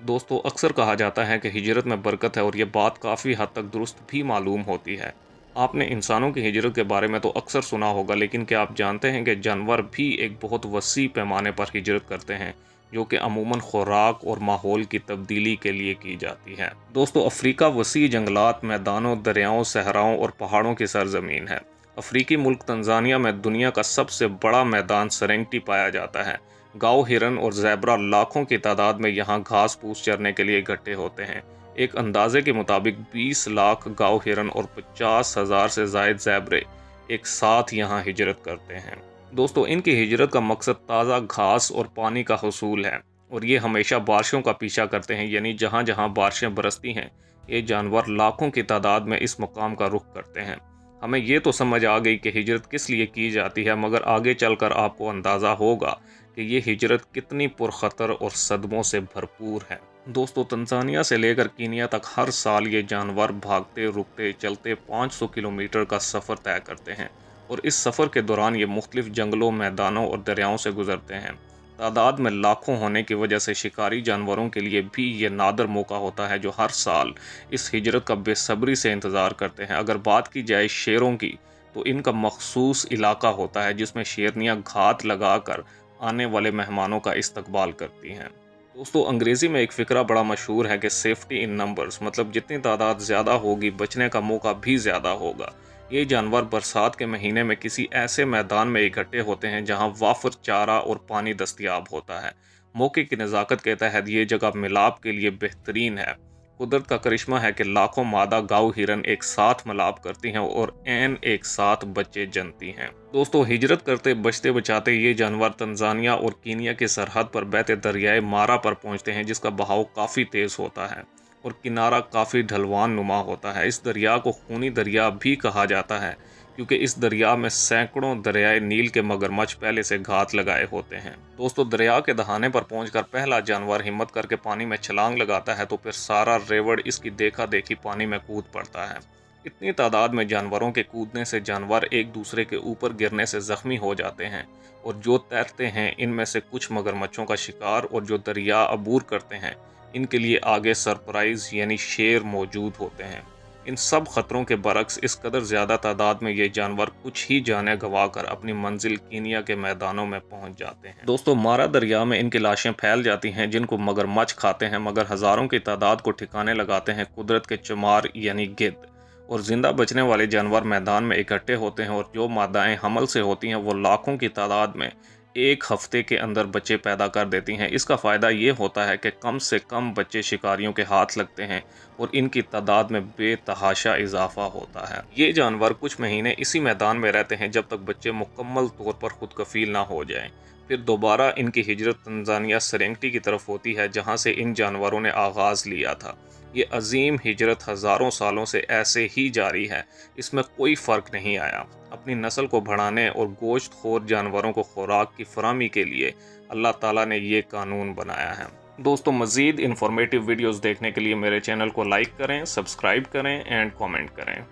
दोस्तों अक्सर कहा जाता है कि हिजरत में बरकत है और ये बात काफ़ी हद तक दुरुस्त भी मालूम होती है। आपने इंसानों की हिजरत के बारे में तो अक्सर सुना होगा, लेकिन क्या आप जानते हैं कि जानवर भी एक बहुत वसी पैमाने पर हिजरत करते हैं, जो कि अमूमन खुराक और माहौल की तब्दीली के लिए की जाती है। दोस्तों अफ्रीका वसी जंगलात, मैदानों, दरियाओं, सहराओं और पहाड़ों की सरजमीन है। अफ्रीकी मुल्क तंजानिया में दुनिया का सबसे बड़ा मैदान सेरेंगेटी पाया जाता है। गांव हिरन और ज़ेब्रा लाखों की तादाद में यहाँ घास फूस चरने के लिए इकट्ठे होते हैं। एक अंदाजे के मुताबिक 20 लाख गांव हिरन और 50,000 से जायद ज़ेब्रे एक साथ यहाँ हिजरत करते हैं। दोस्तों इनकी हिजरत का मकसद ताज़ा घास और पानी का हुसूल है, और ये हमेशा बारिशों का पीछा करते हैं, यानी जहाँ जहाँ बारिशें बरसती हैं ये जानवर लाखों की तादाद में इस मुकाम का रुख करते हैं। हमें ये तो समझ आ गई कि हिजरत किस लिए की जाती है, मगर आगे चलकर आपको अंदाज़ा होगा कि ये हिजरत कितनी पुरखतर और सदमों से भरपूर है। दोस्तों तंजानिया से लेकर कीनिया तक हर साल ये जानवर भागते रुकते चलते 500 किलोमीटर का सफ़र तय करते हैं, और इस सफ़र के दौरान ये मुख्तलिफ जंगलों, मैदानों और दरियाओं से गुजरते हैं। तादाद में लाखों होने की वजह से शिकारी जानवरों के लिए भी ये नादर मौका होता है, जो हर साल इस हिजरत का बेसब्री से इंतज़ार करते हैं। अगर बात की जाए शेरों की, तो इनका मखसूस इलाका होता है जिसमें शेरनियाँ घात लगाकर आने वाले मेहमानों का इस्तकबाल करती हैं। दोस्तों अंग्रेज़ी में एक फ़िक्रा बड़ा मशहूर है कि सेफ्टी इन नंबर्स, मतलब जितनी तादाद ज़्यादा होगी बचने का मौका भी ज़्यादा होगा। ये जानवर बरसात के महीने में किसी ऐसे मैदान में इकट्ठे होते हैं जहां वाफर चारा और पानी दस्तयाब होता है। मौके की नज़ाकत के तहत ये जगह मिलाप के लिए बेहतरीन है। कुदरत का करिश्मा है कि लाखों मादा गांव हिरन एक साथ मिलाप करती हैं और एन एक साथ बच्चे जनती हैं। दोस्तों हिजरत करते बचते बचाते ये जानवर तंजानिया और कीनिया की सरहद पर बहते दरियाए मारा पर पहुंचते हैं, जिसका बहाव काफ़ी तेज़ होता है और किनारा काफ़ी ढलवान नुमा होता है। इस दरिया को खूनी दरिया भी कहा जाता है, क्योंकि इस दरिया में सैकड़ों दरियाए नील के मगरमच्छ पहले से घात लगाए होते हैं। दोस्तों दरिया के दहाने पर पहुंचकर पहला जानवर हिम्मत करके पानी में छलांग लगाता है तो फिर सारा रेवड़ इसकी देखा देखी पानी में कूद पड़ता है। इतनी तादाद में जानवरों के कूदने से जानवर एक दूसरे के ऊपर गिरने से जख्मी हो जाते हैं, और जो तैरते हैं इनमें से कुछ मगरमच्छों का शिकार और जो दरिया अबूर करते हैं इनके लिए आगे सरप्राइज यानी शेर मौजूद होते हैं। इन सब खतरों के बरक्स इस कदर ज़्यादा तादाद में ये जानवर कुछ ही जाने गंवाकर अपनी मंजिल कीनिया के मैदानों में पहुंच जाते हैं। दोस्तों मारा दरिया में इनकी लाशें फैल जाती हैं जिनको मगरमच्छ खाते हैं, मगर हज़ारों की तादाद को ठिकाने लगाते हैं कुदरत के चमार यानी गिद्ध। और ज़िंदा बचने वाले जानवर मैदान में इकट्ठे होते हैं, और जो मादाएं हमल से होती हैं वो लाखों की तादाद में एक हफ्ते के अंदर बच्चे पैदा कर देती हैं। इसका फ़ायदा ये होता है कि कम से कम बच्चे शिकारियों के हाथ लगते हैं और इनकी तादाद में बेतहाशा इजाफा होता है। ये जानवर कुछ महीने इसी मैदान में रहते हैं जब तक बच्चे मुकम्मल तौर पर खुद कफील ना हो जाएं। फिर दोबारा इनकी हिजरत तंजानिया सेरेंगेटी की तरफ होती है, जहाँ से इन जानवरों ने आगाज़ लिया था। ये अजीम हिजरत हज़ारों सालों से ऐसे ही जारी है, इसमें कोई फ़र्क नहीं आया। अपनी नस्ल को बढ़ाने और गोश्त खोर जानवरों को खुराक की फराहमी के लिए अल्लाह ताला ने ये कानून बनाया है। दोस्तों मज़ीद इन्फॉर्मेटिव वीडियोज़ देखने के लिए मेरे चैनल को लाइक करें, सब्सक्राइब करें एंड कमेंट करें।